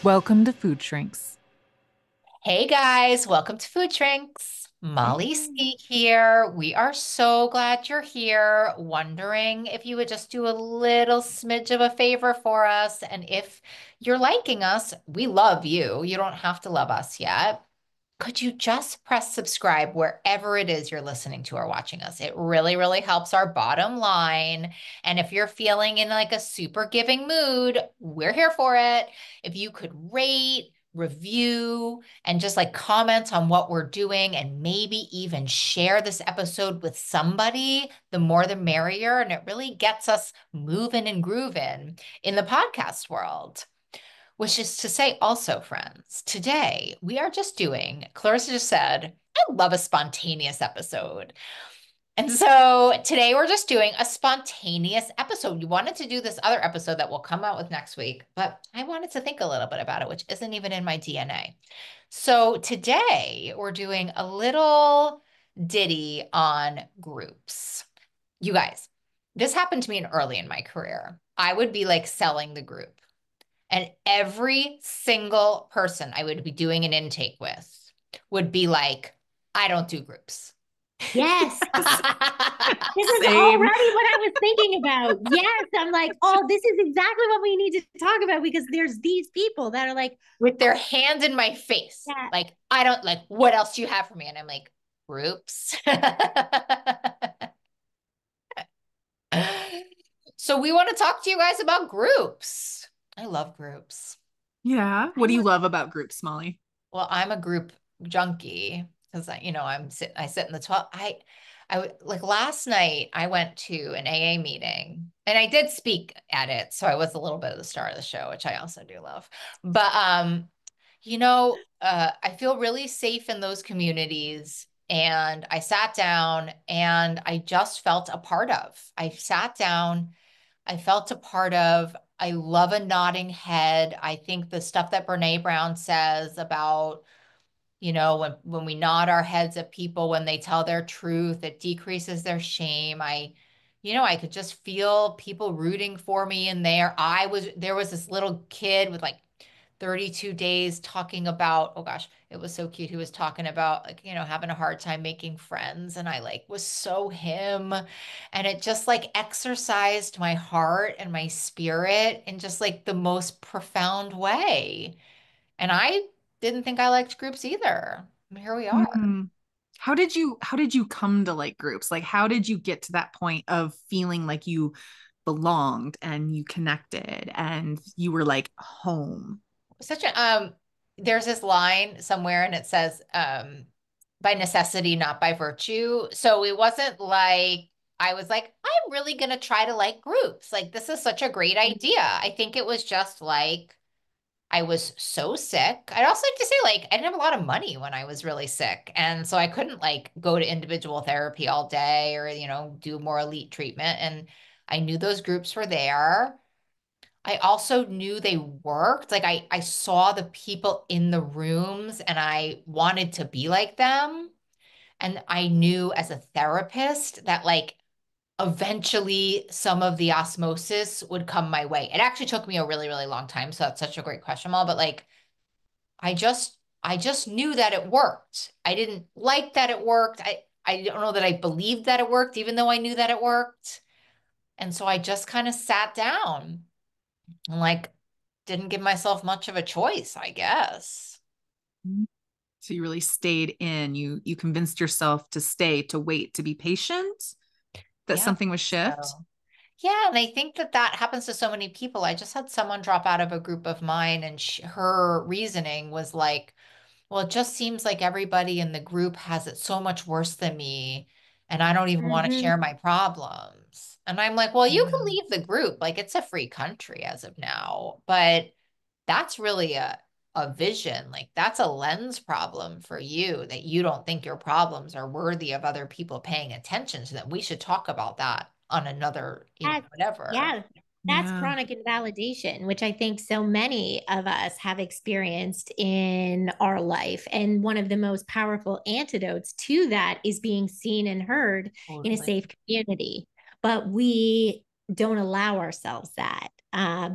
Welcome to Food Shrinks. Hey guys, welcome to Food Drinks. Molly Hey. C here. We are so glad you're here. Wondering if you would just do a little smidge of a favor for us. And if you're liking us, we love you. You don't have to love us yet. Could you just press subscribe wherever it is you're listening to or watching us? It really, really helps our bottom line. And if you're feeling in like a super giving mood, we're here for it. If you could rate, review, and just like comment on what we're doing and maybe even share this episode with somebody, the more the merrier. And it really gets us moving and grooving in the podcast world. Which is to say, also, friends, today we are just doing, Clarissa just said, I love a spontaneous episode. And so today we're just doing a spontaneous episode. We wanted to do this other episode that we'll come out with next week, but I wanted to think a little bit about it, which isn't even in my DNA. So today we're doing a little ditty on groups. You guys, this happened to me early in my career. I would be like selling the group. And every single person I would be doing an intake with would be like, I don't do groups. Yes. With This is Same. already what I was thinking about. Yes. I'm like, oh, this is exactly what we need to talk about because there's these people that are like, their hand in my face. yeah. Like, I don't like, what else do you have for me? And I'm like, groups. So we want to talk to you guys about groups. I love groups. Yeah. What do you love about groups, Molly? Well, I'm a group junkie because I sit in the 12. Like last night I went to an AA meeting and I did speak at it, so I was a little bit of the star of the show, which I also do love. But I feel really safe in those communities. And I sat down and I just felt a part of. I sat down, I felt a part of. I love a nodding head. I think the stuff that Brene Brown says about, when we nod our heads at people when they tell their truth, it decreases their shame. I could just feel people rooting for me in there. There was this little kid with like 32 days talking about, oh gosh, it was so cute. He was talking about like, having a hard time making friends. And I like was so him. And it just like exercised my heart and my spirit in just like the most profound way. And I didn't think I liked groups either. And here we are. Hmm. How did you come to like groups? Like how did you get to that point of feeling like you belonged and you connected and you were like home? Such a there's this line somewhere and it says by necessity, not by virtue. So it wasn't like I was like, I'm really gonna try to like groups. Like this is such a great idea. I think it was just like I was so sick. I'd also like to say, like, I didn't have a lot of money when I was really sick. And so I couldn't like go to individual therapy all day or, do more elite treatment. And I knew those groups were there. I also knew they worked. Like I saw the people in the rooms and I wanted to be like them. And I knew as a therapist that like eventually some of the osmosis would come my way. It actually took me a really, really long time. So that's such a great question, Mal. But like I just knew that it worked. I didn't like that it worked. I don't know that I believed that it worked, even though I knew that it worked. And so I just kind of sat down and like didn't give myself much of a choice, I guess. So you really stayed in. You convinced yourself to stay, to wait, to be patient, that Yeah. something would shift. So, yeah. And I think that that happens to so many people. I just had someone drop out of a group of mine, and her reasoning was like, well, it just seems like everybody in the group has it so much worse than me, and I don't even want to Mhm. share my problems. And I'm like, well, you can Yeah. leave the group. Like it's a free country as of now, but that's really a vision. Like that's a lens problem for you that you don't think your problems are worthy of other people paying attention to them. We should talk about that on another, Yes. whatever. Yeah. That's Yeah. chronic invalidation, which I think so many of us have experienced in our life. And one of the most powerful antidotes to that is being seen and heard in a Totally. safe community. But we don't allow ourselves that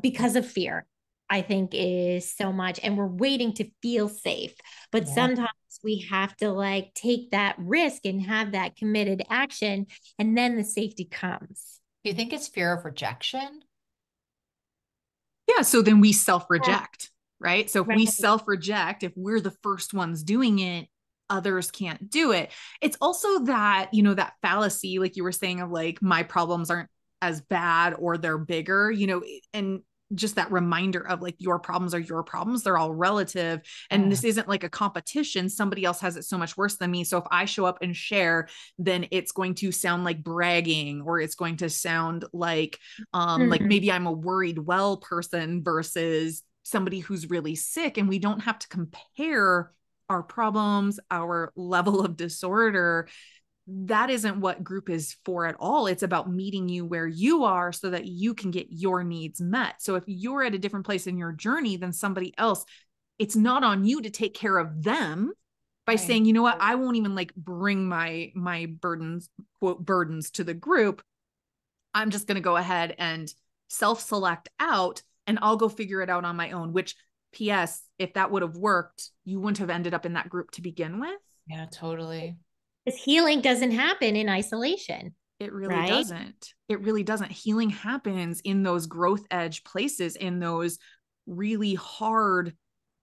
because of fear. I think is so much. And we're waiting to feel safe. But Yeah. sometimes we have to like take that risk and have that committed action, and then the safety comes. Do you think it's fear of rejection? Yeah. So then we self reject, right? So if we Right. self reject, if we're the first ones doing it, others can't do it. It's also that, that fallacy, like you were saying, of like, my problems aren't as bad or they're bigger, and just that reminder of like, your problems are your problems. They're all relative. And Mm. this isn't like a competition. Somebody else has it so much worse than me. So if I show up and share, then it's going to sound like bragging, or it's going to sound like Mhm. maybe I'm a worried well person versus somebody who's really sick. And we don't have to compare our problems, our level of disorder. That isn't what group is for at all. It's about meeting you where you are so that you can get your needs met. So if you're at a different place in your journey than somebody else, it's not on you to take care of them by Right. saying, you know what, I won't even like bring my burdens, quote, burdens to the group. I'm just going to go ahead and self-select out, and I'll go figure it out on my own, which, PS, if that would have worked, you wouldn't have ended up in that group to begin with. Yeah, totally. Because healing doesn't happen in isolation, It really right? doesn't. It really doesn't. Healing happens in those growth edge places, in those really hard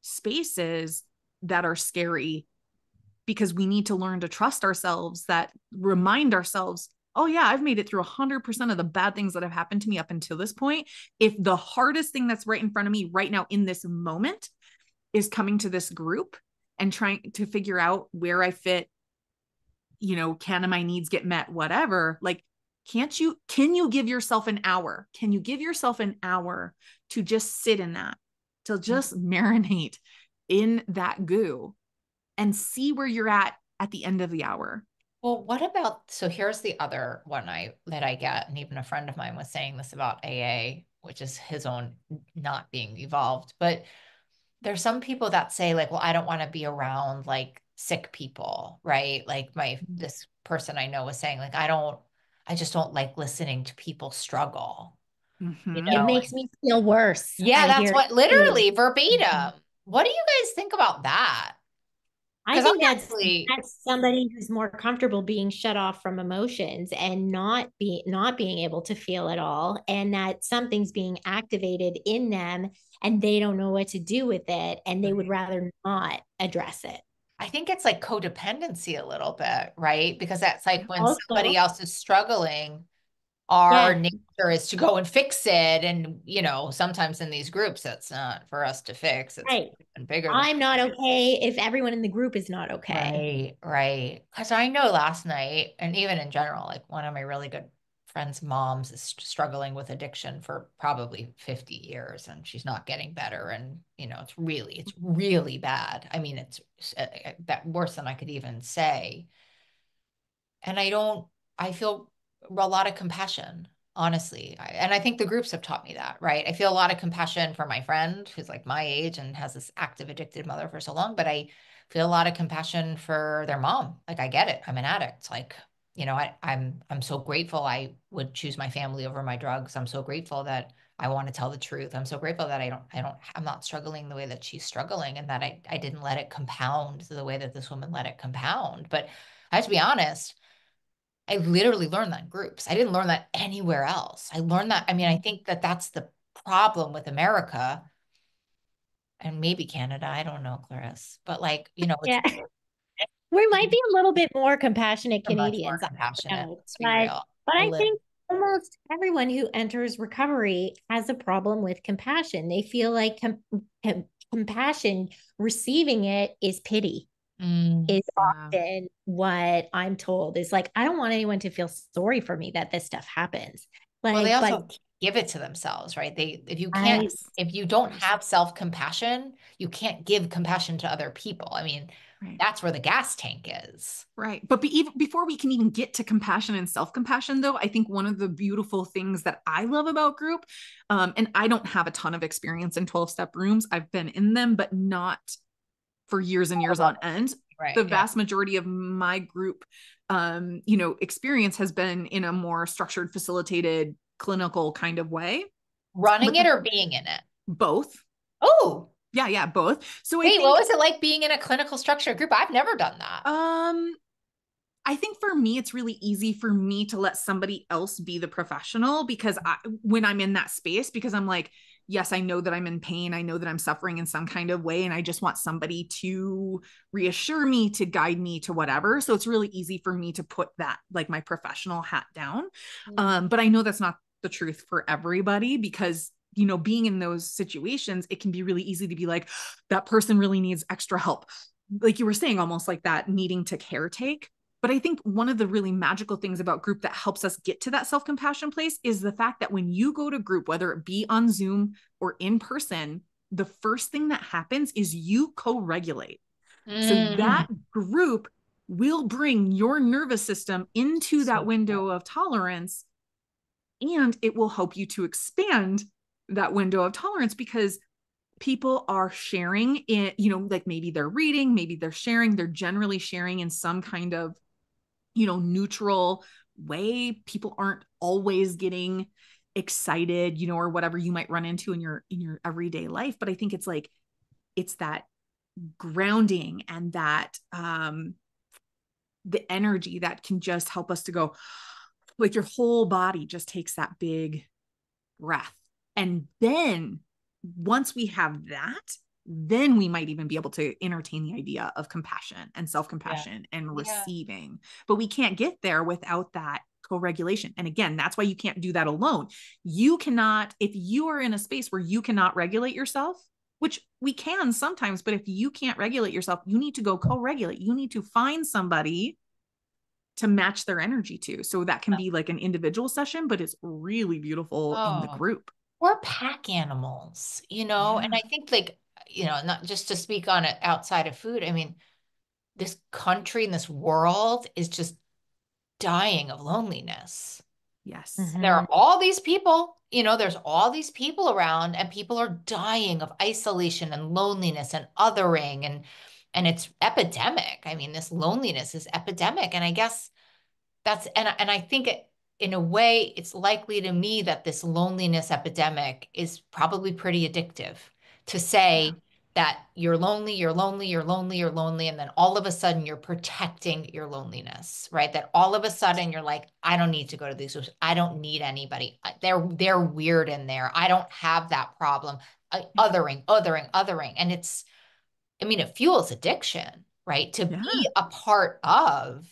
spaces that are scary, because we need to learn to trust ourselves, that remind ourselves, oh yeah, I've made it through 100% of the bad things that have happened to me up until this point. If the hardest thing that's right in front of me right now in this moment is coming to this group and trying to figure out where I fit, can my needs get met, whatever, like, can you give yourself an hour? Can you give yourself an hour to just sit in that, to just marinate in that goo and see where you're at the end of the hour? Well, what about, so here's the other one that I get, and even a friend of mine was saying this about AA, which is his own not being evolved. But there's some people that say like, well, I don't want to be around like sick people, right? Like this person I know was saying like, I just don't like listening to people struggle, you Mm-hmm. It know? makes me feel worse. Yeah, I that's hear what it. literally verbatim. What do you guys think about that? I Because I'm think actually, that's somebody who's more comfortable being shut off from emotions and not being able to feel at all, and that something's being activated in them and they don't know what to do with it, and they would rather not address it. I think it's like codependency a little bit, right? Because that's like when somebody Also, else is struggling, our yeah, nature is to go and fix it. And, sometimes in these groups, that's not for us to fix. It's right. even bigger than. I'm not okay if everyone in the group is not okay. Right, right. Because I know last night, and even in general, like one of my really good friends' moms is struggling with addiction for probably 50 years, and she's not getting better. And, it's really bad. I mean, it's worse than I could even say. And I feel a lot of compassion, honestly. And I think the groups have taught me that, right? I feel a lot of compassion for my friend who's like my age and has this active addicted mother for so long, but I feel a lot of compassion for their mom. Like I get it. I'm an addict. Like, I'm so grateful I would choose my family over my drugs. I'm so grateful that I want to tell the truth. I'm so grateful that I'm not struggling the way that she's struggling, and that I didn't let it compound the way that this woman let it compound. But I have to be honest, I literally learned that in groups. I didn't learn that anywhere else. I learned that. I mean, I think that that's the problem with America and maybe Canada. I don't know, Clarissa, but like, it's Yeah. We might be a little bit more compassionate we're much more Canadians. I don't compassionate. know. Let's be But real. A I little. think almost everyone who enters recovery has a problem with compassion. They feel like compassion, receiving it is pity, Mm. is Yeah. often what I'm told is like, I don't want anyone to feel sorry for me that this stuff happens. Well, they Like, also but can't give it to themselves, right? I, If you don't Yes. have self-compassion, you can't give compassion to other people. I mean, Right. that's where the gas tank is. Right. But even before we can even get to compassion and self compassion, though, I think one of the beautiful things that I love about group, and I don't have a ton of experience in 12-step rooms, I've been in them, but not for years and years on end. The Right. Yeah. vast majority of my group, experience has been in a more structured, facilitated, clinical kind of way. Running But it or being in it. both, Oh, Yeah, both. So I wait, what think, was it like being in a clinical structured group? I've never done that. I think for me, it's really easy for me to let somebody else be the professional because when I'm in that space, because I'm like, yes, I know that I'm in pain. I know that I'm suffering in some kind of way. And I just want somebody to reassure me, to guide me to whatever. So it's really easy for me to put that, like my professional hat down. But I know that's not the truth for everybody because, being in those situations, it can be really easy to be like, that person really needs extra help. Like you were saying, almost like that needing to caretake. But I think one of the really magical things about group that helps us get to that self compassion place is the fact that when you go to group, whether it be on Zoom or in person, the first thing that happens is you co regulate. So that group will bring your nervous system into that window of tolerance, and it will help you to expand that window of tolerance because people are sharing it, like maybe they're reading, maybe they're sharing, they're generally sharing in some kind of neutral way. People aren't always getting excited, or whatever you might run into in your everyday life. But I think it's like, it's that grounding and that the energy that can just help us to go, like your whole body just takes that big breath. And then once we have that, then we might even be able to entertain the idea of compassion and self-compassion and receiving. But we can't get there without that co-regulation. And again, that's why you can't do that alone. You cannot, if you are in a space where you cannot regulate yourself, which we can sometimes, but if you can't regulate yourself, you need to go co-regulate. You need to find somebody to match their energy to. So that can be like an individual session, but it's really beautiful in the group. We're pack animals, and I think like, not just to speak on it outside of food. I mean, this country and this world is just dying of loneliness. Yes. And there are all these people, there's all these people around and people are dying of isolation and loneliness and othering and it's epidemic. I mean, this loneliness is epidemic. And I guess and I think in a way, it's likely to me that this loneliness epidemic is probably pretty addictive to say that you're lonely, you're lonely, you're lonely, you're lonely, and then all of a sudden you're protecting your loneliness, right? That all of a sudden you're like, I don't need to go to these groups. I don't need anybody. They're weird in there. I don't have that problem. Othering. And it fuels addiction, right? To be a part of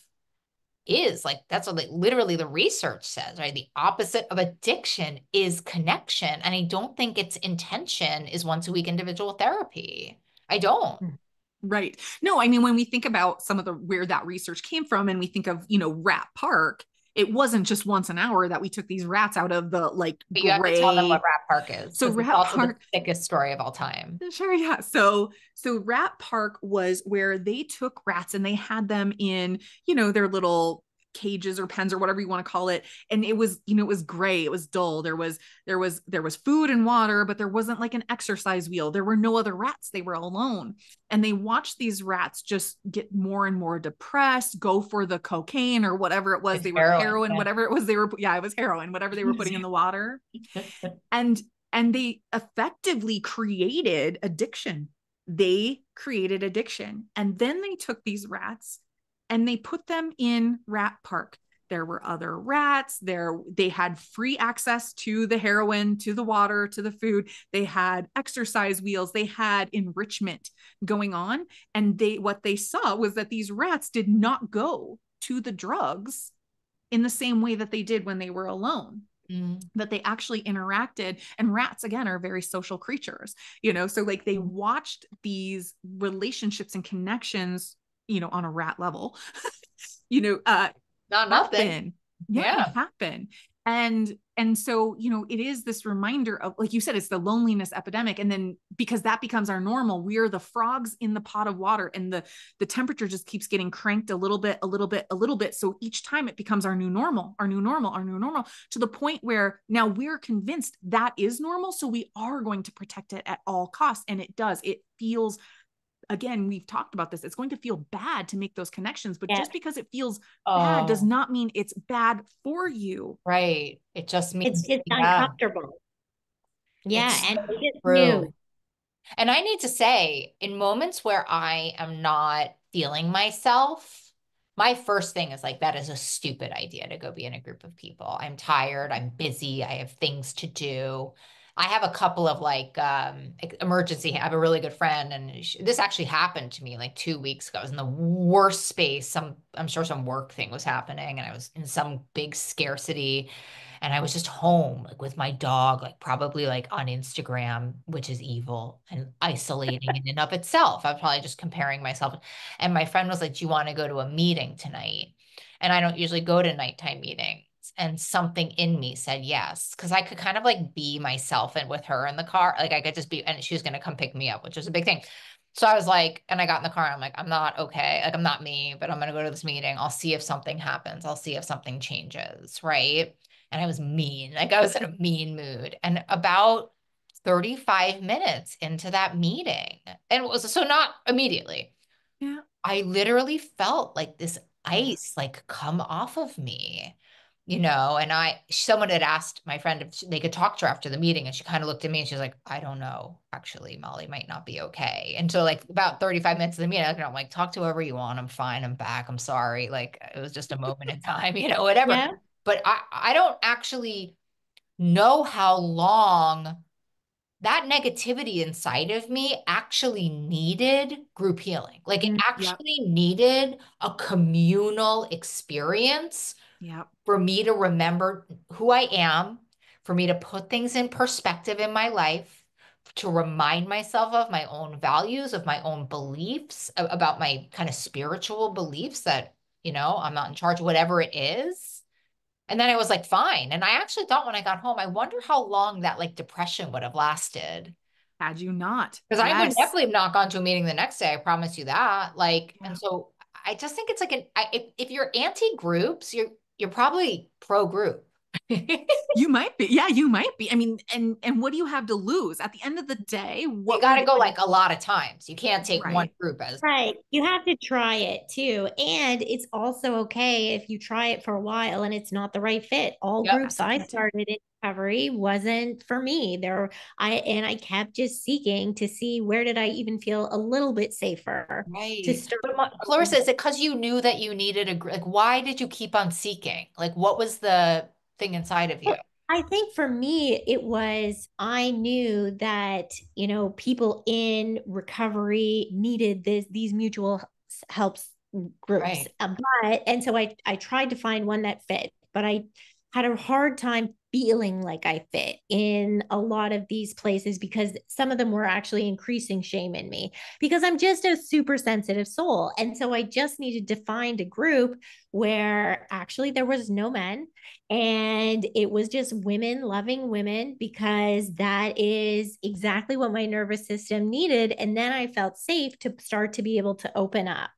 is like that's what literally the research says, right? The opposite of addiction is connection. And I don't think its intention is once a week individual therapy. I don't. Right. No, I mean, when we think about some of the where that research came from and we think of, Rat Park, it wasn't just once an hour that we took these rats out of the like But you have to tell them what gray. Rat Park is So because it's Rat also the Park, thickest story of all time. sure, yeah. So Rat Park was where they took rats and they had them in, their little cages or pens or whatever you want to call it. And it was, it was gray, it was dull. There was food and water, but there wasn't like an exercise wheel. There were no other rats. They were alone. And they watched these rats just get more and more depressed, go for the cocaine or whatever it was. It's They were heroin, yeah. whatever it was. It was heroin, whatever they were putting in the water. And they effectively created addiction. They created addiction. And then they took these rats and they put them in Rat Park. There were other rats there. They had free access to the heroin, to the water, to the food. They had exercise wheels. They had enrichment going on. And what they saw was that these rats did not go to the drugs in the same way that they did when they were alone. That they actually interacted. And rats, again, are very social creatures, so like they watched these relationships and connections, on a rat level, not nothing. Happen. And so, it is this reminder of, like you said, it's the loneliness epidemic. And then because that becomes our normal, we are the frogs in the pot of water and the temperature just keeps getting cranked a little bit. So each time it becomes our new normal, to the point where now we're convinced that is normal. So we are going to protect it at all costs. And it feels, again, we've talked about this. It's going to feel bad to make those connections, but just because it feels bad does not mean it's bad for you. Right. It just means it's uncomfortable. Yeah. And it is new. And I need to say, in moments where I am not feeling myself, my first thing is like, that is a stupid idea to go be in a group of people. I'm tired, I'm busy, I have things to do. I have a couple of emergency. I have a really good friend, and this actually happened to me like 2 weeks ago. I was in the worst space. I'm sure some work thing was happening, and I was in some big scarcity. And I was just home, like with my dog, like probably like on Instagram, which is evil and isolating in and of itself. I was probably just comparing myself. And my friend was like, "Do you want to go to a meeting tonight?" And I don't usually go to nighttime meetings. And something in me said yes, because I could kind of like be myself and with her in the car. Like I could just be, and she was going to come pick me up, which was a big thing. So I was like, and I got in the car and I'm like, I'm not okay. Like I'm not me, but I'm going to go to this meeting. I'll see if something happens. I'll see if something changes. Right. And I was mean. Like I was in a mean mood. And about 35 minutes into that meeting, and it was so not immediately, Yeah. I literally felt like this ice like come off of me, you know, and someone had asked my friend if they could talk to her after the meeting, and she kind of looked at me and she's like, I don't know, actually, Molly might not be okay. And so like about 35 minutes of the meeting, I'm like, talk to whoever you want. I'm fine. I'm back. I'm sorry. Like it was just a moment in time, whatever. Yeah. But I don't actually know how long that negativity inside of me actually needed group healing. Like it Mm. Yep. actually needed a communal experience Yep. for me to remember who I am, for me to put things in perspective in my life, to remind myself of my own values, of my own beliefs, about my kind of spiritual beliefs that, I'm not in charge, whatever it is. And then I was like, fine. And I actually thought when I got home, I wonder how long that like depression would have lasted. Had you not. Because I would Yes. definitely have not gone to a meeting the next day. I promise you that. Like, and Yeah. so I just think it's like if you're anti groups, you're probably pro group. You might be. Yeah, you might be. I mean, and what do you have to lose? At the end of the day, You what got to would go like a lot of times. You can't take one right? group as, Right. You have to try it too. And it's also okay if you try it for a while and it's not the right fit. All yep, groups I started in recovery wasn't for me. I kept just seeking to see where did I even feel a little bit safer to right. start. But Clarissa, is it because you knew that you needed like, why did you keep on seeking? Like, what was the thing inside of you? I think for me, it was I knew that, people in recovery needed these mutual helps groups. Right. And so I tried to find one that fit, but I had a hard time feeling like I fit in a lot of these places because some of them were actually increasing shame in me because I'm just a super sensitive soul. And so I just needed to find a group where actually there was no men and it was just women loving women because that is exactly what my nervous system needed. And then I felt safe to start to be able to open up.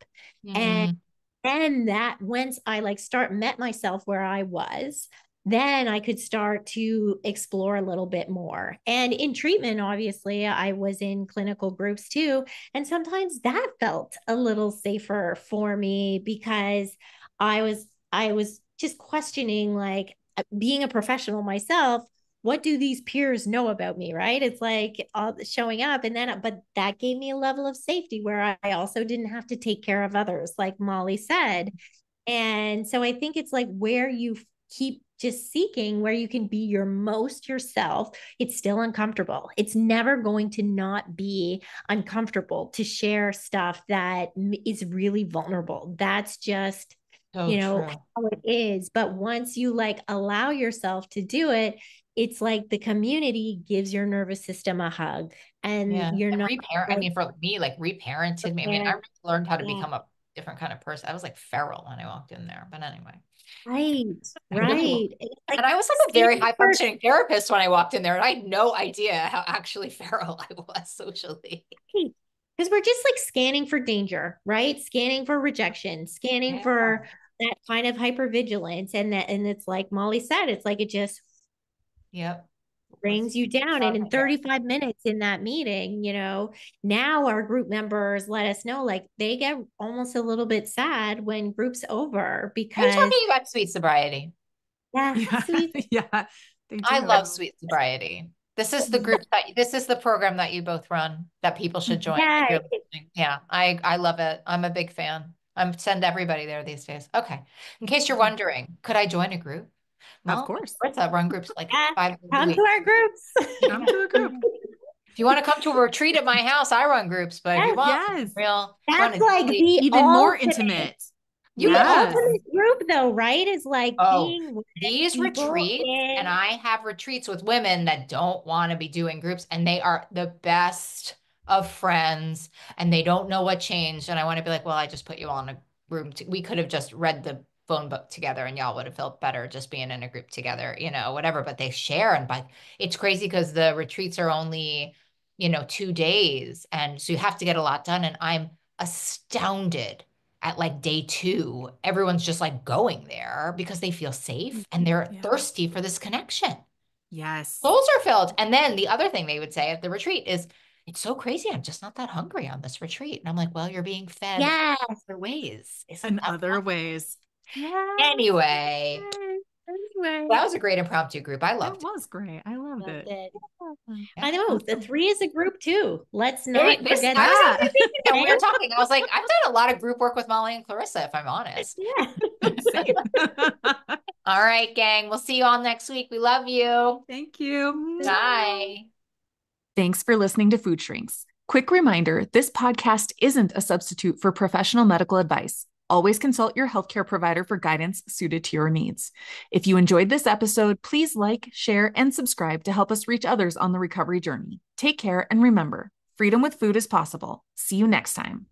And Mm, then that once I met myself where I was, then I could start to explore a little bit more. And in treatment, obviously, I was in clinical groups too. And sometimes that felt a little safer for me because I was just questioning like being a professional myself, what do these peers know about me, right? It's like all showing up and then but that gave me a level of safety where I also didn't have to take care of others like Molly said. And so I think it's like where you keep just seeking where you can be your most yourself. It's still uncomfortable. It's never going to not be uncomfortable to share stuff that is really vulnerable. That's just, so true. how it is. But once you allow yourself to do it, it's like the community gives your nervous system a hug and Yeah. you're And not I like, mean, for me, like reparented me. I mean, I yeah, really learned how to yeah, become a different kind of person. I was like feral when I walked in there. But anyway, right, I really right. It's like and I was like a very scanning high for functioning therapist when I walked in there, and I had no idea how actually feral I was socially. because we're just like scanning for danger, right? Scanning for rejection, scanning Yeah. for that kind of hypervigilance. And it's like Molly said, it's like it just Yep. brings Let's you down. And start in there. 35 minutes in that meeting, now our group members let us know like they get almost a little bit sad when group's over Are you because talking about sweet sobriety? yeah, Yeah. sweet. Yeah, they I love do. sweet sobriety. This is the group this is the program that you both run that people should join if Yeah. you're listening. Yeah, I love it. I'm a big fan. I'm send everybody there these days. Okay. In case you're wondering, could I join a group? Of Well, course. Clarissa run groups like Yeah. 5 days a Come to week. our groups. Come to a group. If you want to come to a retreat at my house, I run groups. But if you Yes. want Yes. real fun That's and like silly, the Even more ultimate. intimate. you The Yes. will. ultimate group, though, right? Is like Oh, being with these people retreats, and in. I have retreats with women that don't want to be doing groups, and they are the best of friends, and they don't know what changed. And I want to be like, well, I just put you all in a room. We could have just read the phone book together, and y'all would have felt better just being in a group together, whatever. But they share, and but it's crazy because the retreats are only, 2 days, and so you have to get a lot done. And I'm astounded at like day 2, everyone's just like going there because they feel safe and they're Yeah. thirsty for this connection. Yes. Souls are filled. And then the other thing they would say at the retreat is, it's so crazy. I'm just not that hungry on this retreat. And I'm like, well, you're being fed Yes. other ways. Isn't In that other fun? ways. Yes. Anyway, Anyway. that was a great impromptu group. I It loved it. was great. I loved Loved it. it. Yeah. I know the 3 is a group too. Let's Hey, not this, forget I was that. actually thinking that when we were talking, I was like, I've done a lot of group work with Molly and Clarissa, if I'm honest. Yeah. Same. All right, gang. We'll see you all next week. We love you. Thank you. Bye. Thanks for listening to Food Shrinks. Quick reminder, this podcast isn't a substitute for professional medical advice. Always consult your healthcare provider for guidance suited to your needs. If you enjoyed this episode, please like, share, and subscribe to help us reach others on the recovery journey. Take care, and remember, freedom with food is possible. See you next time.